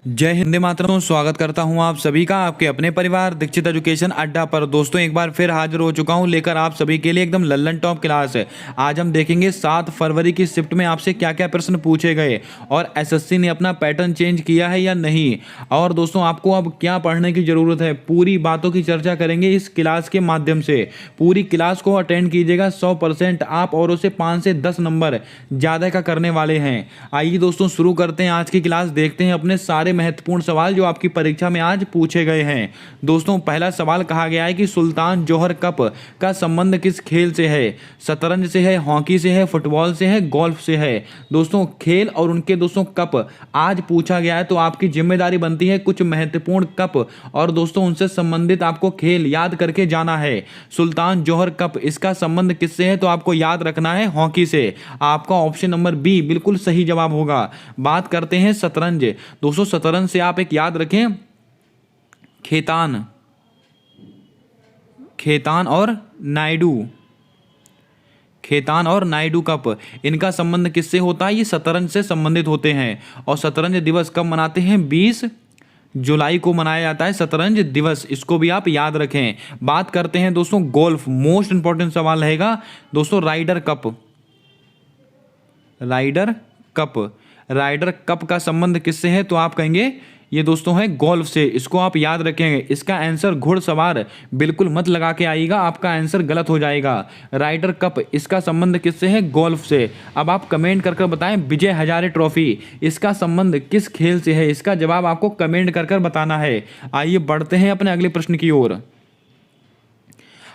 जय हिंद मातरम। स्वागत करता हूं आप सभी का आपके अपने परिवार दीक्षित एजुकेशन अड्डा पर। दोस्तों एक बार फिर हाजिर हो चुका हूं लेकर आप सभी के लिए एकदम लल्लन टॉप क्लास है। आज हम देखेंगे 7 फरवरी की शिफ्ट में आपसे क्या क्या प्रश्न पूछे गए और एसएससी ने अपना पैटर्न चेंज किया है या नहीं, और दोस्तों आपको अब क्या पढ़ने की जरूरत है, पूरी बातों की चर्चा करेंगे इस क्लास के माध्यम से। पूरी क्लास को अटेंड कीजिएगा, 100% आप और उसे 5 से 10 नंबर ज़्यादा का करने वाले हैं। आइए दोस्तों शुरू करते हैं आज की क्लास। देखते हैं अपने सारे महत्वपूर्ण सवाल जो आपकी परीक्षा में आज पूछे गए हैं। दोस्तों पहला सवाल कहा गया है कि सुल्तान जोहर कप का संबंध किस खेल से है? शतरंज से है, हॉकी से है, फुटबॉल से है, गोल्फ से है। दोस्तों खेल और उनके दोस्तों कप आज पूछा गया है, तो आपकी जिम्मेदारी बनती है कुछ महत्वपूर्ण कप और दोस्तों उनसे संबंधित आपको खेल याद करके जाना है। सुल्तान जोहर कप, इसका संबंध किससे है? तो आपको याद रखना है हॉकी से। आपका ऑप्शन नंबर बी बिल्कुल सही जवाब होगा। बात करते हैं शतरंज। दोस्तों शतरंज से आप एक याद रखें, खेतान, खेतान और नायडू, खेतान और नायडू कप, इनका संबंध किससे होता है? ये शतरंज से संबंधित होते हैं। और शतरंज दिवस कब मनाते हैं? 20 जुलाई को मनाया जाता है शतरंज दिवस, इसको भी आप याद रखें। बात करते हैं दोस्तों गोल्फ, मोस्ट इंपॉर्टेंट सवाल रहेगा दोस्तों। Ryder Cup, Ryder Cup, Ryder Cup का संबंध किससे है? तो आप कहेंगे ये दोस्तों है गोल्फ से, इसको आप याद रखेंगे। इसका आंसर घुड़सवार बिल्कुल मत लगा के आइएगा, आपका आंसर गलत हो जाएगा। राइडर कप, इसका संबंध किससे है? गोल्फ से। अब आप कमेंट कर बताएं विजय हजारे ट्रॉफी, इसका संबंध किस खेल से है? इसका जवाब आपको कमेंट कर बताना है। आइए बढ़ते हैं अपने अगले प्रश्न की ओर।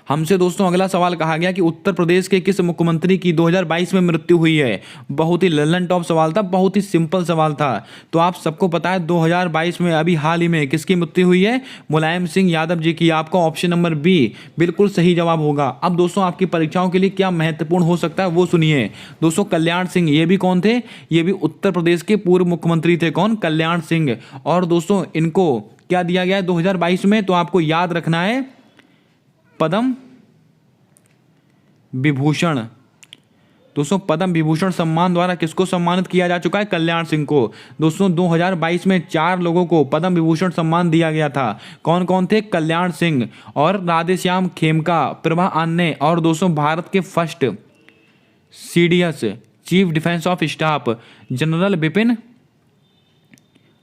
हमसे दोस्तों अगला सवाल कहा गया कि उत्तर प्रदेश के किस मुख्यमंत्री की 2022 में मृत्यु हुई है? बहुत ही लल्लन टॉप सवाल था, बहुत ही सिंपल सवाल था। तो आप सबको पता है 2022 में अभी हाल ही में किसकी मृत्यु हुई है? मुलायम सिंह यादव जी की। आपका ऑप्शन नंबर बी बिल्कुल सही जवाब होगा। अब दोस्तों आपकी परीक्षाओं के लिए क्या महत्वपूर्ण हो सकता है वो सुनिए। दोस्तों कल्याण सिंह, ये भी कौन थे? ये भी उत्तर प्रदेश के पूर्व मुख्यमंत्री थे। कौन? कल्याण सिंह। और दोस्तों इनको क्या दिया गया है 2022 में? तो आपको याद रखना है पद्म विभूषण। दोस्तों पद्म विभूषण सम्मान द्वारा किसको सम्मानित किया जा चुका है? कल्याण सिंह को। दोस्तों 2022 में 4 लोगों को पद्म विभूषण सम्मान दिया गया था। कौन कौन थे? कल्याण सिंह और राधेश्याम खेमका, प्रभा आन्ने और दोस्तों भारत के first CDS chief defence of staff general Bipin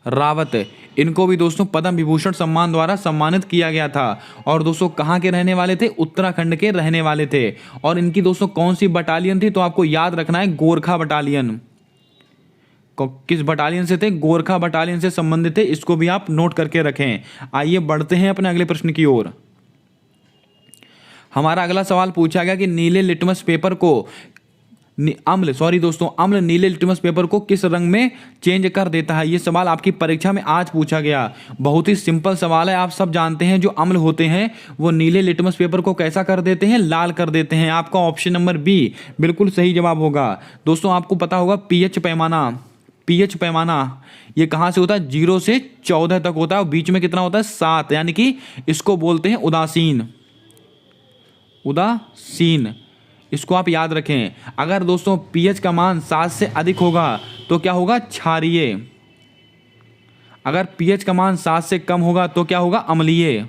Rawat, इनको भी दोस्तों पद्म विभूषण सम्मान द्वारा सम्मानित किया गया था। और दोस्तों कहाँ के रहने वाले थे? उत्तराखंड के रहने वाले थे। और इनकी दोस्तों कौन सी बटालियन थी? तो आपको याद रखना है गोरखा बटालियन। किस बटालियन से थे? गोरखा बटालियन से संबंधित थे, इसको भी आप नोट करके रखें। आइए बढ़ते हैं अपने अगले प्रश्न की ओर। हमारा अगला सवाल पूछा गया कि नीले लिटमस पेपर को अम्ल नीले लिटमस पेपर को किस रंग में चेंज कर देता है? ये सवाल आपकी परीक्षा में आज पूछा गया। बहुत ही सिंपल सवाल है, आप सब जानते हैं जो अम्ल होते हैं वो नीले लिटमस पेपर को कैसा कर देते हैं? लाल कर देते हैं। आपका ऑप्शन नंबर बी बिल्कुल सही जवाब होगा। दोस्तों आपको पता होगा पीएच पैमाना, पीएच पैमाना ये कहाँ से होता है? 0 से 14 तक होता है और बीच में कितना होता है? 7, यानी कि इसको बोलते हैं उदासीन, उदासीन, इसको आप याद रखें। अगर दोस्तों पीएच का मान 7 से अधिक होगा तो क्या होगा? क्षारीय। अगर पीएच का मान 7 से कम होगा तो क्या होगा? अम्लीय।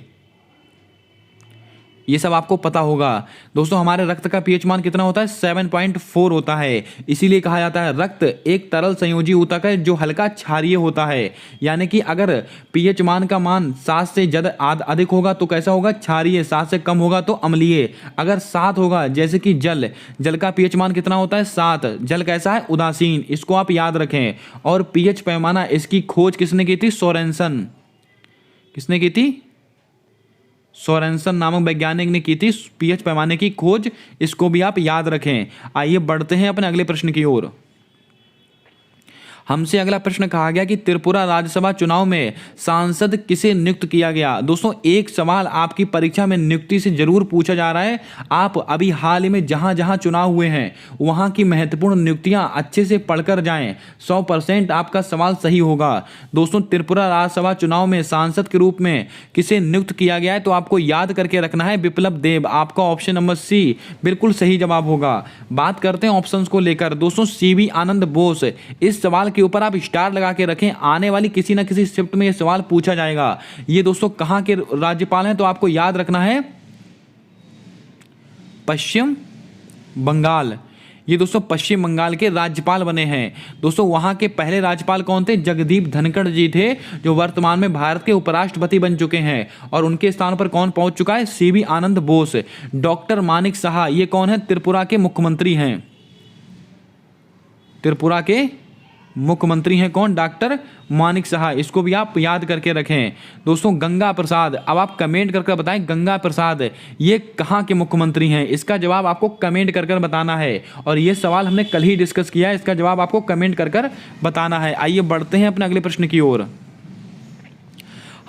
ये सब आपको पता होगा। दोस्तों हमारे रक्त का पीएच मान कितना होता है? 7.4 होता है। इसीलिए कहा जाता है रक्त एक तरल संयोजी ऊतक है जो हल्का क्षारीय होता है। यानी कि अगर पीएच मान का मान 7 से अधिक होगा तो कैसा होगा? क्षारीय। 7 से कम होगा तो अम्लीय। अगर 7 होगा, जैसे कि जल, जल का पीएच मान कितना होता है? 7। जल कैसा है? उदासीन। इसको आप याद रखें। और पीएच पैमाना, इसकी खोज किसने की थी? सोरेनसन। किसने की थी? सोरेनसन नामक वैज्ञानिक ने की थी पीएच पैमाने की खोज, इसको भी आप याद रखें। आइए बढ़ते हैं अपने अगले प्रश्न की ओर। हमसे अगला प्रश्न कहा गया कि त्रिपुरा राज्यसभा चुनाव में सांसद किसे नियुक्त किया गया? दोस्तों एक सवाल आपकी परीक्षा में नियुक्ति से जरूर पूछा जा रहा है। आप अभी हाल ही में जहां जहां चुनाव हुए हैं वहां की महत्वपूर्ण नियुक्तियां अच्छे से पढ़कर जाएं, 100% आपका सवाल सही होगा। दोस्तों त्रिपुरा राज्यसभा चुनाव में सांसद के रूप में किसे नियुक्त किया गया है? तो आपको याद करके रखना है बिप्लब देब। आपका ऑप्शन नंबर सी बिल्कुल सही जवाब होगा। बात करते हैं ऑप्शंस को लेकर। दोस्तों सीवी आनंद बोस, इस सवाल के ऊपर आप स्टार लगा के रखें, आने वाली किसी ना किसी शिफ्ट में ये सवाल पूछा जाएगा। ये दोस्तों कहाँ के राज्यपाल हैं, तो आपको याद रखना है पश्चिम बंगाल। ये दोस्तों पश्चिम बंगाल के राज्यपाल बने हैं। दोस्तों वहां के पहले राज्यपाल कौन थे? जगदीप धनखड़ जी थे, जो वर्तमान में भारत के उपराष्ट्रपति बन चुके हैं। और उनके स्थान पर कौन पहुंच चुका है? सीवी आनंद बोस। डॉक्टर मानिक साहा, ये कौन है? त्रिपुरा के मुख्यमंत्री हैं। त्रिपुरा के मुख्यमंत्री हैं कौन? डॉक्टर मानिक साहा। इसको भी आप याद करके रखें। दोस्तों गंगा प्रसाद, अब आप कमेंट करके बताएं गंगा प्रसाद ये कहाँ के मुख्यमंत्री हैं? इसका जवाब आपको कमेंट कर बताना है। और ये सवाल हमने कल ही डिस्कस किया है, इसका जवाब आपको कमेंट कर बताना है। आइए बढ़ते हैं अपने अगले प्रश्न की ओर।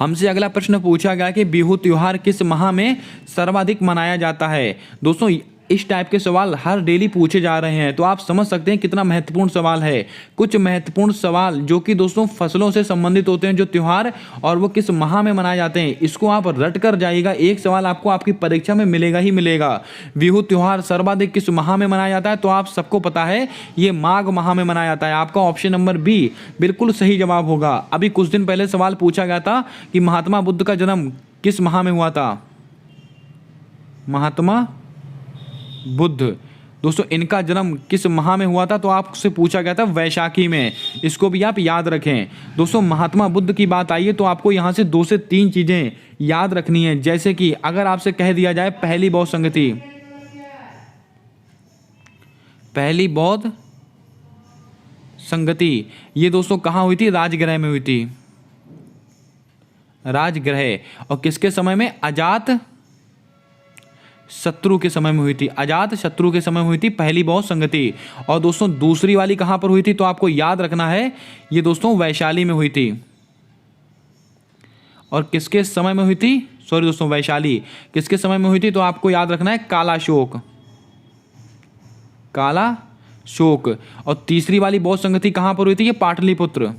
हमसे अगला प्रश्न पूछा गया कि बिहू त्योहार किस माह में सर्वाधिक मनाया जाता है? दोस्तों इस टाइप के सवाल हर डेली पूछे जा रहे हैं, तो आप समझ सकते हैं कितना महत्वपूर्ण सवाल है। कुछ महत्वपूर्ण सवाल जो कि दोस्तों फसलों से संबंधित होते हैं, जो त्योहार, और वो किस माह में मनाए जाते हैं, इसको आप रट कर जाइएगा। एक सवाल आपको आपकी परीक्षा में मिलेगा ही मिलेगा। बिहू त्योहार सर्वाधिक किस माह में मनाया जाता है? तो आप सबको पता है ये माघ माह में मनाया जाता है। आपका ऑप्शन नंबर बी बिल्कुल सही जवाब होगा। अभी कुछ दिन पहले सवाल पूछा गया था कि महात्मा बुद्ध का जन्म किस माह में हुआ था? महात्मा बुद्ध, दोस्तों इनका जन्म किस माह में हुआ था? तो आपसे पूछा गया था वैशाखी में। इसको भी आप याद रखें। दोस्तों महात्मा बुद्ध की बात आई है तो आपको यहाँ से 2 से 3 चीजें याद रखनी है। जैसे कि अगर आपसे कह दिया जाए पहली बौद्ध संगति, पहली बौद्ध संगति ये दोस्तों कहाँ हुई थी? राजगृह में हुई थी। राजगृह। और किसके समय में? अजात शत्रु के समय में हुई थी। अजात शत्रु के समय में हुई थी पहली बौद्ध संगति। और दोस्तों दूसरी वाली कहां पर हुई थी? तो आपको याद रखना है ये दोस्तों वैशाली में हुई थी। और किसके समय में हुई थी? सॉरी दोस्तों वैशाली किसके समय में हुई थी? तो आपको याद रखना है कालाशोक। कालाशोक। और तीसरी वाली बौद्ध संगति कहां पर हुई थी? ये पाटलिपुत्र।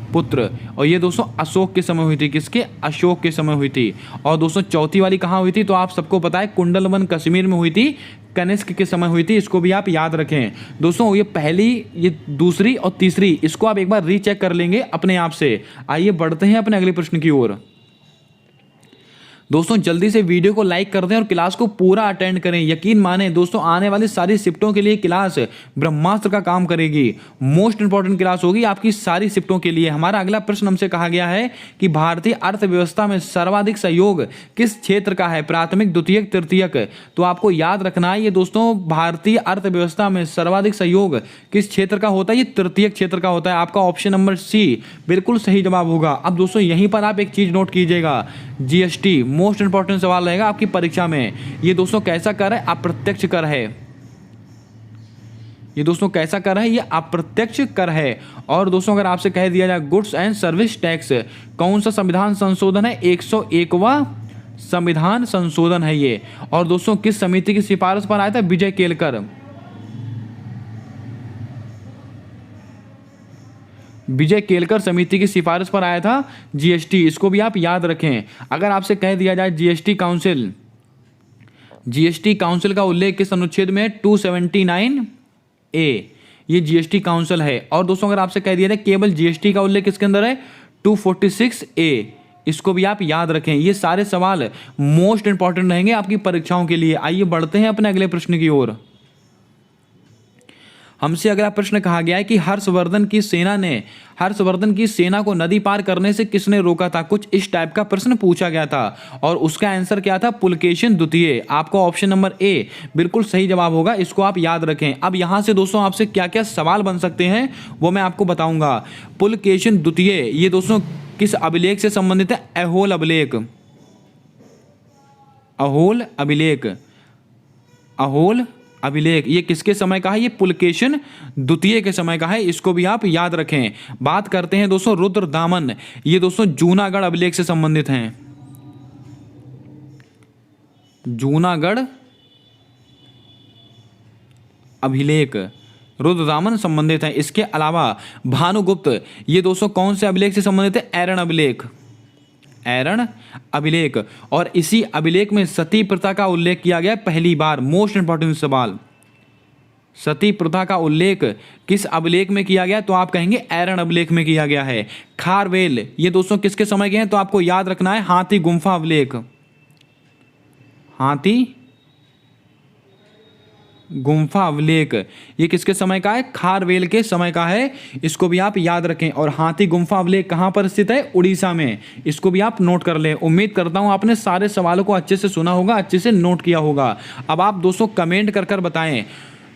पुत्र। और ये दोस्तों अशोक के समय हुई थी। किसके? अशोक के समय हुई थी। और दोस्तों चौथी वाली कहाँ हुई थी? तो आप सबको पता है कुंडलवन कश्मीर में हुई थी, कनिष्क के समय हुई थी। इसको भी आप याद रखें। दोस्तों ये पहली, ये दूसरी और तीसरी, इसको आप एक बार रीचेक कर लेंगे अपने आप से। आइए बढ़ते हैं अपने अगले प्रश्न की ओर। दोस्तों जल्दी से वीडियो को लाइक कर दें और क्लास को पूरा अटेंड करें। यकीन माने दोस्तों आने वाली सारी शिफ्टों के लिए क्लास ब्रह्मास्त्र का काम करेगी। मोस्ट इंपॉर्टेंट क्लास होगी आपकी सारी शिफ्टों के लिए। हमारा अगला प्रश्न हमसे कहा गया है कि भारतीय अर्थव्यवस्था में सर्वाधिक सहयोग किस क्षेत्र का है? प्राथमिक, द्वितीयक, तृतीयक। तो आपको याद रखना है ये दोस्तों भारतीय अर्थव्यवस्था में सर्वाधिक सहयोग किस क्षेत्र का होता है? ये तृतीयक क्षेत्र का होता है। आपका ऑप्शन नंबर सी बिल्कुल सही जवाब होगा। अब दोस्तों यहीं पर आप एक चीज नोट कीजिएगा, जीएसटी मोस्ट इंपॉर्टेंट सवाल रहेगा आपकी परीक्षा में। ये दोस्तों कैसा कर है? अप्रत्यक्ष कर है। ये दोस्तों कैसा कर है? ये अप्रत्यक्ष कर है। और दोस्तों अगर आपसे कह दिया जाए गुड्स एंड सर्विस टैक्स, कौन सा संविधान संशोधन है? 101वां संविधान संशोधन है ये। और दोस्तों किस समिति की सिफारिश पर आया था? विजय केलकर। विजय केलकर समिति की सिफारिश पर आया था जीएसटी। इसको भी आप याद रखें। अगर आपसे कह दिया जाए जीएसटी काउंसिल, जीएसटी काउंसिल का उल्लेख किस अनुच्छेद में? 279A, ये जीएसटी काउंसिल है। और दोस्तों अगर आपसे कह दिया जाए केवल जीएसटी का उल्लेख किसके अंदर है? 246A, इसको भी आप याद रखें। ये सारे सवाल मोस्ट इंपॉर्टेंट रहेंगे आपकी परीक्षाओं के लिए। आइए बढ़ते हैं अपने अगले प्रश्न की ओर। हमसे अगला प्रश्न कहा गया है कि हर्षवर्धन की सेना को नदी पार करने से किसने रोका था? कुछ इस टाइप का प्रश्न पूछा गया था और उसका आंसर क्या था? पुलकेशिन द्वितीय। आपका ऑप्शन नंबर ए बिल्कुल सही जवाब होगा। इसको आप याद रखें। अब यहां से दोस्तों आपसे क्या क्या सवाल बन सकते हैं वो मैं आपको बताऊंगा। पुलकेशिन द्वितीय ये दोस्तों किस अभिलेख से संबंधित है? ऐहोल अभिलेख। अहोल अभिलेख ये किसके समय का है? ये पुलकेशिन द्वितीय के समय का है। इसको भी आप याद रखें। बात करते हैं दोस्तों रुद्रदामन, ये दोस्तों जूनागढ़ अभिलेख से संबंधित हैं। जूनागढ़ अभिलेख रुद्रदामन संबंधित है। इसके अलावा भानुगुप्त ये दोस्तों कौन से अभिलेख से संबंधित है? ऐरण अभिलेख। और इसी अभिलेख में सती प्रथा का उल्लेख किया गया पहली बार। मोस्ट इंपॉर्टेंट सवाल, सती प्रथा का उल्लेख किस अभिलेख में किया गया? तो आप कहेंगे ऐरन अभिलेख में किया गया है। खारवेल, ये दोस्तों किसके समय के हैं? तो आपको याद रखना है हाथी गुम्फा अभिलेख, हाथी गुम्फा अभिलेख, ये किसके समय का है? खारवेल के समय का है। इसको भी आप याद रखें। और हाथी गुम्फा अभिलेख कहाँ पर स्थित है? उड़ीसा में। इसको भी आप नोट कर लें। उम्मीद करता हूँ आपने सारे सवालों को अच्छे से सुना होगा, अच्छे से नोट किया होगा। अब आप दोस्तों कमेंट कर कर बताएं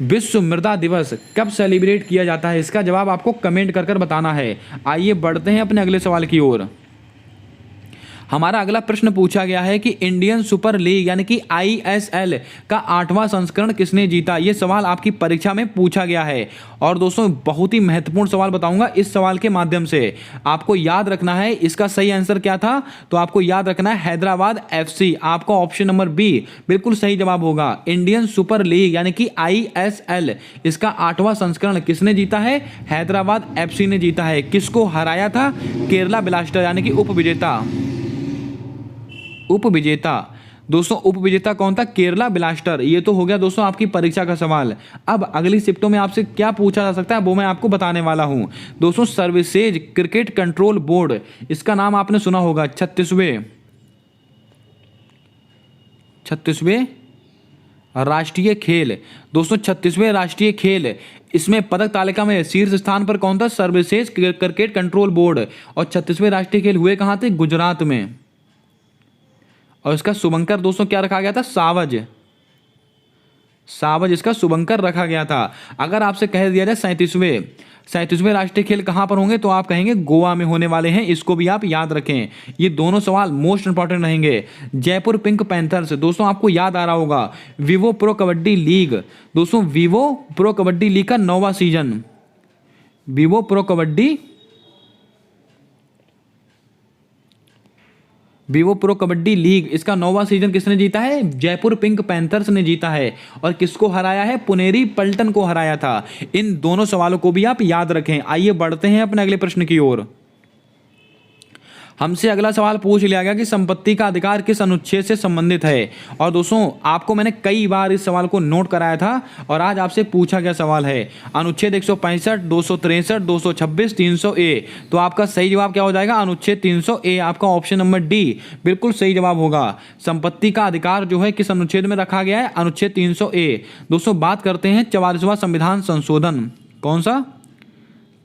विश्व मृदा दिवस कब सेलिब्रेट किया जाता है? इसका जवाब आपको कमेंट कर कर बताना है। आइए बढ़ते हैं अपने अगले सवाल की ओर। हमारा अगला प्रश्न पूछा गया है कि इंडियन सुपर लीग यानी कि ISL का 8वां संस्करण किसने जीता? ये सवाल आपकी परीक्षा में पूछा गया है। और दोस्तों बहुत ही महत्वपूर्ण सवाल बताऊंगा इस सवाल के माध्यम से। आपको याद रखना है इसका सही आंसर क्या था? तो आपको याद रखना है हैदराबाद FC। आपका ऑप्शन नंबर बी बिल्कुल सही जवाब होगा। इंडियन सुपर लीग यानी कि ISL, इसका 8वां संस्करण किसने जीता है? हैदराबाद FC ने जीता है। किसको हराया था? केरला ब्लास्टर यानी कि उपविजेता। उपविजेता दोस्तों, उपविजेता कौन था? केरला ब्लास्टर। ये तो हो गया दोस्तों आपकी परीक्षा का सवाल। अब अगली शिफ्टों में आपसे क्या पूछा जा सकता है वो मैं आपको बताने वाला हूं। दोस्तों सर्विसेज क्रिकेट कंट्रोल बोर्ड, इसका नाम आपने सुना होगा। 36वें राष्ट्रीय खेल, दोस्तों 36वें राष्ट्रीय खेल, इसमें पदक तालिका में शीर्ष स्थान पर कौन था? Services cricket control board. और 36वें राष्ट्रीय खेल हुए कहां थे? गुजरात में। और इसका शुभंकर दोस्तों क्या रखा गया था? सावज। इसका शुभंकर रखा गया था। अगर आपसे कह दिया जाए 37वें राष्ट्रीय खेल कहां पर होंगे? तो आप कहेंगे गोवा में होने वाले हैं। इसको भी आप याद रखें। ये दोनों सवाल मोस्ट इंपॉर्टेंट रहेंगे। जयपुर पिंक पैंथर्स, दोस्तों आपको याद आ रहा होगा विवो प्रो कबड्डी लीग। दोस्तों विवो प्रो कबड्डी लीग का 9वां season, Vivo Pro Kabaddi League, इसका 9वां सीजन किसने जीता है? जयपुर पिंक पैंथर्स ने जीता है। और किसको हराया है? पुनेरी पल्टन को हराया था। इन दोनों सवालों को भी आप याद रखें। आइए बढ़ते हैं अपने अगले प्रश्न की ओर। हमसे अगला सवाल पूछ लिया गया कि संपत्ति का अधिकार किस अनुच्छेद से संबंधित है? और दोस्तों आपको मैंने कई बार इस सवाल को नोट कराया था और आज आपसे पूछा गया सवाल है। अनुच्छेद 165, 263, 226, 300A। तो आपका सही जवाब क्या हो जाएगा? अनुच्छेद 300A। आपका ऑप्शन नंबर डी बिल्कुल सही जवाब होगा। संपत्ति का अधिकार जो है किस अनुच्छेद में रखा गया है? अनुच्छेद 300A। दोस्तों बात करते हैं 44वां संविधान संशोधन। कौन सा?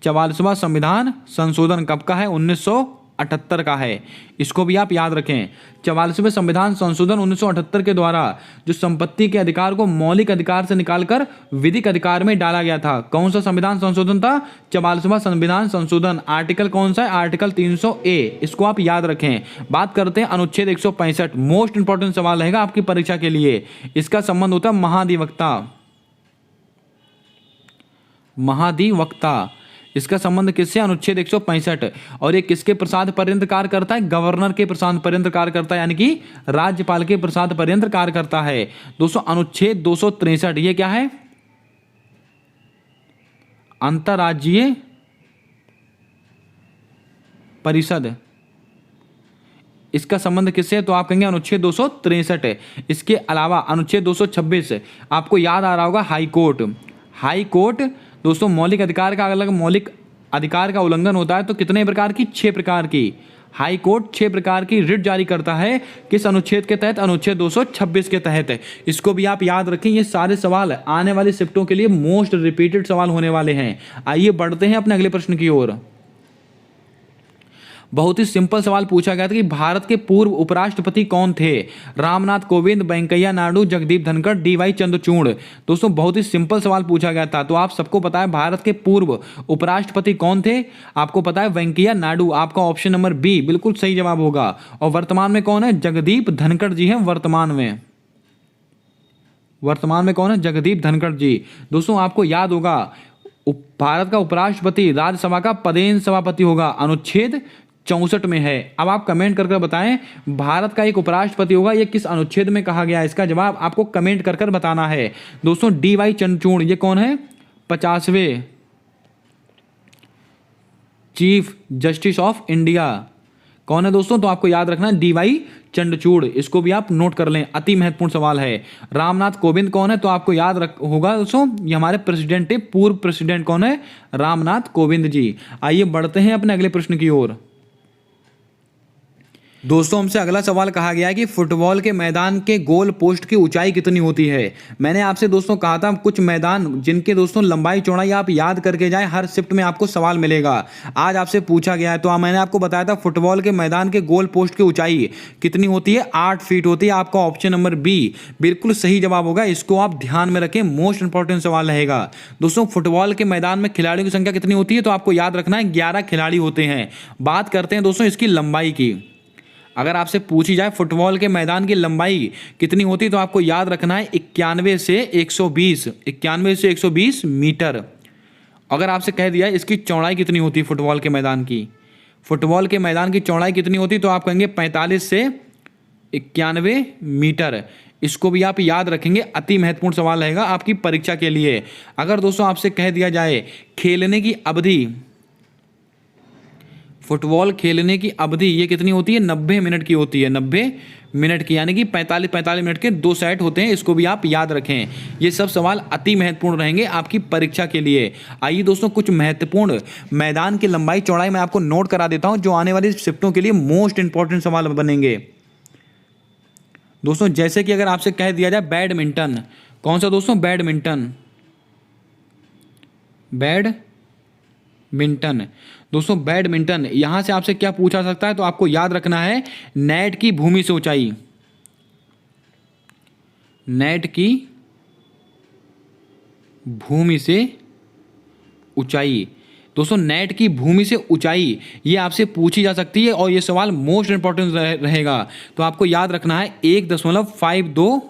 44वां संविधान संशोधन कब का है? 1978 का है। इसको भी आप याद रखें। 44वें संविधान संशोधन 1978 के द्वारा जो संपत्ति के अधिकार को मौलिक अधिकार से निकालकर विधिक अधिकार में डाला गया था। कौन सा संविधान संशोधन था? 44वां संविधान संशोधन। आर्टिकल कौन सा है? Article 300A। इसको आप याद रखें। बात करते हैं अनुच्छेद 165। मोस्ट इंपॉर्टेंट सवाल रहेगा आपकी परीक्षा के लिए। इसका संबंध होता है महाधिवक्ता। इसका संबंध किससे? अनुच्छेद 165। और ये किसके प्रसाद पर्यंत कार्य करता है? गवर्नर के प्रसाद पर्यंत कार्य करता है, यानी कि राज्यपाल के प्रसाद पर्यंत कार्य करता है। दोस्तों अनुच्छेद 263 ये क्या है? अंतर्राज्यीय परिषद। इसका संबंध किससे? तो आप कहेंगे अनुच्छेद 263। इसके अलावा अनुच्छेद 226 आपको याद आ रहा होगा, हाई कोर्ट। दोस्तों मौलिक अधिकार का अलग मौलिक अधिकार का उल्लंघन होता है तो कितने प्रकार की? 6 प्रकार की। हाई कोर्ट 6 प्रकार की रिट जारी करता है। किस अनुच्छेद के तहत? अनुच्छेद 226 के तहत। इसको भी आप याद रखें। ये सारे सवाल आने वाली शिफ्टों के लिए मोस्ट रिपीटेड सवाल होने वाले हैं। आइए बढ़ते हैं अपने अगले प्रश्न की ओर। बहुत ही सिंपल सवाल पूछा गया था कि भारत के पूर्व उपराष्ट्रपति कौन थे? रामनाथ कोविंद, वेंकैया नायडू, जगदीप धनखड़, DY चंद्रचूड़। दोस्तों बहुत ही सिंपल सवाल पूछा गया था। तो आप सबको पता है भारत के पूर्व उपराष्ट्रपति कौन थे? आपको पता है वेंकैया नायडू। आपका ऑप्शन नंबर बी बिल्कुल सही जवाब होगा। और वर्तमान में कौन है? जगदीप धनखड़ जी हैं। वर्तमान में कौन है? जगदीप धनखड़ जी। दोस्तों आपको याद होगा भारत का उपराष्ट्रपति राज्यसभा का पदेन सभापति होगा। अनुच्छेद 64 में है। अब आप कमेंट करके बताएं भारत का एक उपराष्ट्रपति होगा, ये किस अनुच्छेद में कहा गया है? इसका जवाब आपको कमेंट करके बताना है। दोस्तों DY चंद्रचूड़ ये कौन है? 50वें चीफ जस्टिस ऑफ इंडिया। कौन है दोस्तों? तो आपको याद रखना है डीवाई चंद्रचूड़, इसको भी आप नोट कर लें, अति महत्वपूर्ण सवाल है। रामनाथ कोविंद कौन है? तो आपको याद रख होगा दोस्तों, ये हमारे प्रेसिडेंट है, पूर्व प्रेसिडेंट कौन है? रामनाथ कोविंद जी। आइए बढ़ते हैं अपने अगले प्रश्न की ओर। दोस्तों हमसे अगला सवाल कहा गया है कि फुटबॉल के मैदान के गोल पोस्ट की ऊंचाई कितनी होती है। मैंने आपसे दोस्तों कहा था कुछ मैदान जिनके दोस्तों लंबाई चौड़ाई आप याद करके जाएं, हर शिफ्ट में आपको सवाल मिलेगा। आज आपसे पूछा गया है, तो मैंने आपको बताया था फुटबॉल के मैदान के गोल पोस्ट की ऊंचाई कितनी होती है? 8 फीट होती है। आपका ऑप्शन नंबर बी बिल्कुल सही जवाब होगा, इसको आप ध्यान में रखें, मोस्ट इंपॉर्टेंट सवाल रहेगा। दोस्तों फुटबॉल के मैदान में खिलाड़ियों की संख्या कितनी होती है? तो आपको याद रखना है 11 खिलाड़ी होते हैं। बात करते हैं दोस्तों इसकी लंबाई की। अगर आपसे पूछी जाए फुटबॉल के मैदान की लंबाई कितनी होती है, तो आपको याद रखना है 91 से 120 मीटर। अगर आपसे कह दिया इसकी चौड़ाई कितनी होती है फुटबॉल के मैदान की, फुटबॉल के मैदान की चौड़ाई कितनी होती है, तो आप कहेंगे 45 से 91 मीटर। इसको भी आप याद रखेंगे, अति महत्वपूर्ण सवाल रहेगा आपकी परीक्षा के लिए। अगर दोस्तों आपसे कह दिया जाए खेलने की अवधि, फुटबॉल खेलने की अवधि ये कितनी होती है? 90 मिनट की होती है, 90 मिनट की, यानी कि 45 मिनट के 2 सेट होते हैं। इसको भी आप याद रखें। ये सब सवाल अति महत्वपूर्ण रहेंगे आपकी परीक्षा के लिए। आइए दोस्तों कुछ महत्वपूर्ण मैदान की लंबाई चौड़ाई मैं आपको नोट करा देता हूं, जो आने वाली शिफ्टों के लिए मोस्ट इंपॉर्टेंट सवाल बनेंगे। दोस्तों जैसे कि अगर आपसे कह दिया जाए बैडमिंटन, कौन सा दोस्तों? बैडमिंटन दोस्तों बैडमिंटन, यहां से आपसे क्या पूछा सकता है? तो आपको याद रखना है नेट की भूमि से ऊंचाई, नेट की भूमि से ऊंचाई। दोस्तों नेट की भूमि से ऊंचाई ये आपसे पूछी जा सकती है और ये सवाल मोस्ट इंपॉर्टेंट रहेगा। तो आपको याद रखना है 1.52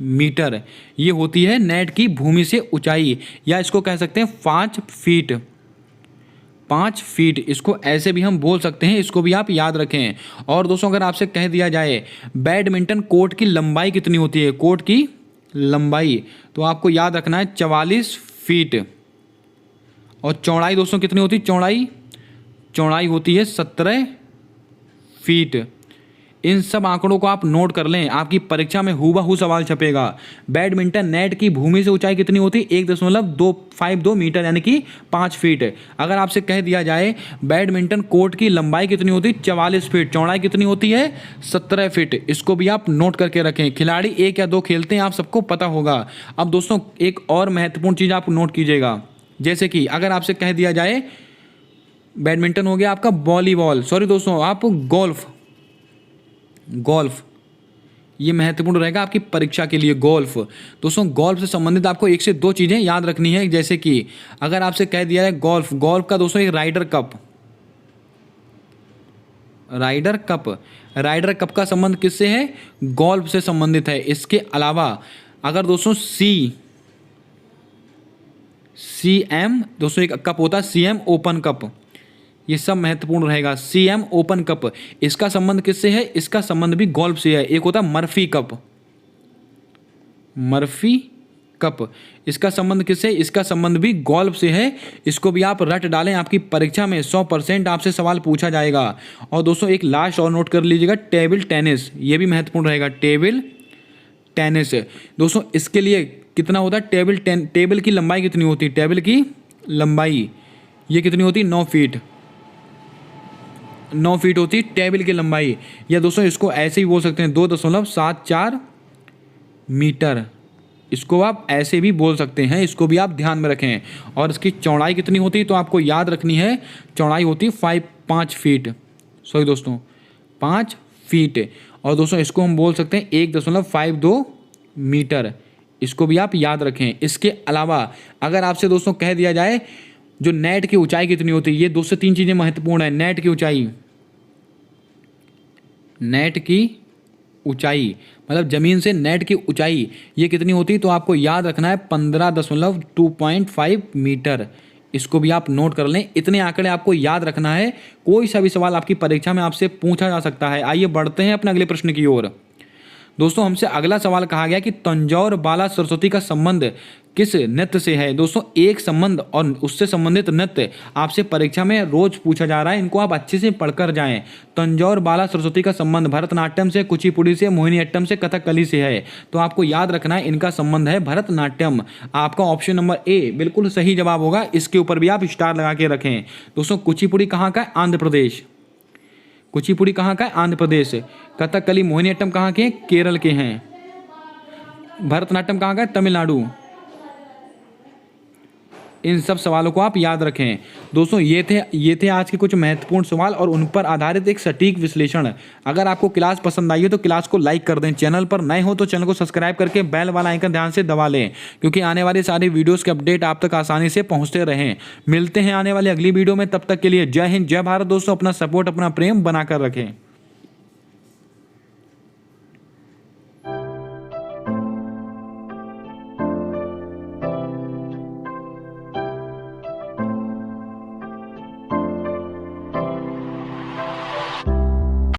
मीटर ये होती है नेट की भूमि से ऊंचाई, या इसको कह सकते हैं 5 फीट। 5 फीट इसको ऐसे भी हम बोल सकते हैं, इसको भी आप याद रखें। और दोस्तों अगर आपसे कह दिया जाए बैडमिंटन कोर्ट की लंबाई कितनी होती है, कोर्ट की लंबाई, तो आपको याद रखना है 44 फीट। और चौड़ाई दोस्तों कितनी होती है? चौड़ाई होती है 17 फीट। इन सब आंकड़ों को आप नोट कर लें, आपकी परीक्षा में हूबहू सवाल छपेगा। बैडमिंटन नेट की भूमि से ऊंचाई कितनी होती है? 1.52 मीटर, यानी कि 5 फीट। अगर आपसे कह दिया जाए बैडमिंटन कोर्ट की लंबाई कितनी होती है? 44 फीट। चौड़ाई कितनी होती है? 17 फीट। इसको भी आप नोट करके रखें। खिलाड़ी 1 या 2 खेलते हैं, आप सबको पता होगा। अब दोस्तों एक और महत्वपूर्ण चीज़ आप नोट कीजिएगा, जैसे कि अगर आपसे कह दिया जाए बैडमिंटन हो गया आपका वॉलीबॉल, सॉरी दोस्तों आप गोल्फ, ये महत्वपूर्ण रहेगा आपकी परीक्षा के लिए। गोल्फ दोस्तों, गोल्फ से संबंधित आपको 1 से 2 चीज़ें याद रखनी है, जैसे कि अगर आपसे कह दिया है गोल्फ का दोस्तों एक राइडर कप का संबंध किससे है? गोल्फ से संबंधित है। इसके अलावा अगर दोस्तों CM दोस्तों एक कप होता है CM ओपन कप, ये सब महत्वपूर्ण रहेगा। CM ओपन कप, इसका संबंध किससे है? इसका संबंध भी गोल्फ से है। एक होता है मर्फी कप, इसका संबंध किससे? इसका संबंध भी गोल्फ से है। इसको भी आप रट डालें, आपकी परीक्षा में 100% आपसे सवाल पूछा जाएगा। और दोस्तों एक लास्ट और नोट कर लीजिएगा, टेबल टेनिस, ये भी महत्वपूर्ण रहेगा। टेबल टेनिस दोस्तों, इसके लिए कितना होता है? टेबल की लंबाई कितनी होती है? टेबल की लंबाई ये कितनी होती है? 9 फीट। 9 फीट होती है टेबल की लंबाई, या दोस्तों इसको ऐसे ही बोल सकते हैं 2.74 मीटर। इसको आप ऐसे भी बोल सकते हैं, इसको भी आप ध्यान में रखें। और इसकी चौड़ाई कितनी होती है? तो आपको याद रखनी है, चौड़ाई होती है 5 फीट, सॉरी दोस्तों 5 फीट। और दोस्तों इसको हम बोल सकते हैं 1.52 मीटर, इसको भी आप याद रखें। इसके अलावा अगर आपसे दोस्तों कह दिया जाए जो नेट की ऊंचाई कितनी होती है, ये 2 से 3 चीज़ें महत्वपूर्ण है। नेट की ऊंचाई मतलब ज़मीन से नेट की ऊंचाई ये कितनी होती है? तो आपको याद रखना है 15.2.5 मीटर। इसको भी आप नोट कर लें, इतने आंकड़े आपको याद रखना है। कोई सा भी सवाल आपकी परीक्षा में आपसे पूछा जा सकता है। आइए बढ़ते हैं अपने अगले प्रश्न की ओर। दोस्तों हमसे अगला सवाल कहा गया कि तंजौर बाला सरस्वती का संबंध किस नृत्य से है। दोस्तों एक संबंध और उससे संबंधित नृत्य आपसे परीक्षा में रोज पूछा जा रहा है, इनको आप अच्छे से पढ़कर जाएं। तंजौर बाला सरस्वती का संबंध भरतनाट्यम से, कुचिपुड़ी से, मोहिनीअट्टम से, कथकली से है। तो आपको याद रखना है इनका संबंध है भरतनाट्यम। आपका ऑप्शन नंबर ए बिल्कुल सही जवाब होगा, इसके ऊपर भी आप स्टार लगा के रखें। दोस्तों कुचिपुड़ी कहाँ का है? आंध्र प्रदेश। कुचिपुड़ी कहाँ का है? आंध्र प्रदेश। कथकली मोहिनीअट्टम कहाँ के? केरल के हैं। भरतनाट्यम कहाँ का है? तमिलनाडु। इन सब सवालों को आप याद रखें। दोस्तों ये थे आज के कुछ महत्वपूर्ण सवाल और उन पर आधारित एक सटीक विश्लेषण। अगर आपको क्लास पसंद आई हो तो क्लास को लाइक कर दें। चैनल पर नए हो तो चैनल को सब्सक्राइब करके बेल वाला आइकन ध्यान से दबा लें, क्योंकि आने वाली सारी वीडियोज़ के अपडेट आप तक आसानी से पहुँचते रहें। मिलते हैं आने वाली अगली वीडियो में, तब तक के लिए जय हिंद, जय भारत। दोस्तों अपना सपोर्ट, अपना प्रेम बनाकर रखें।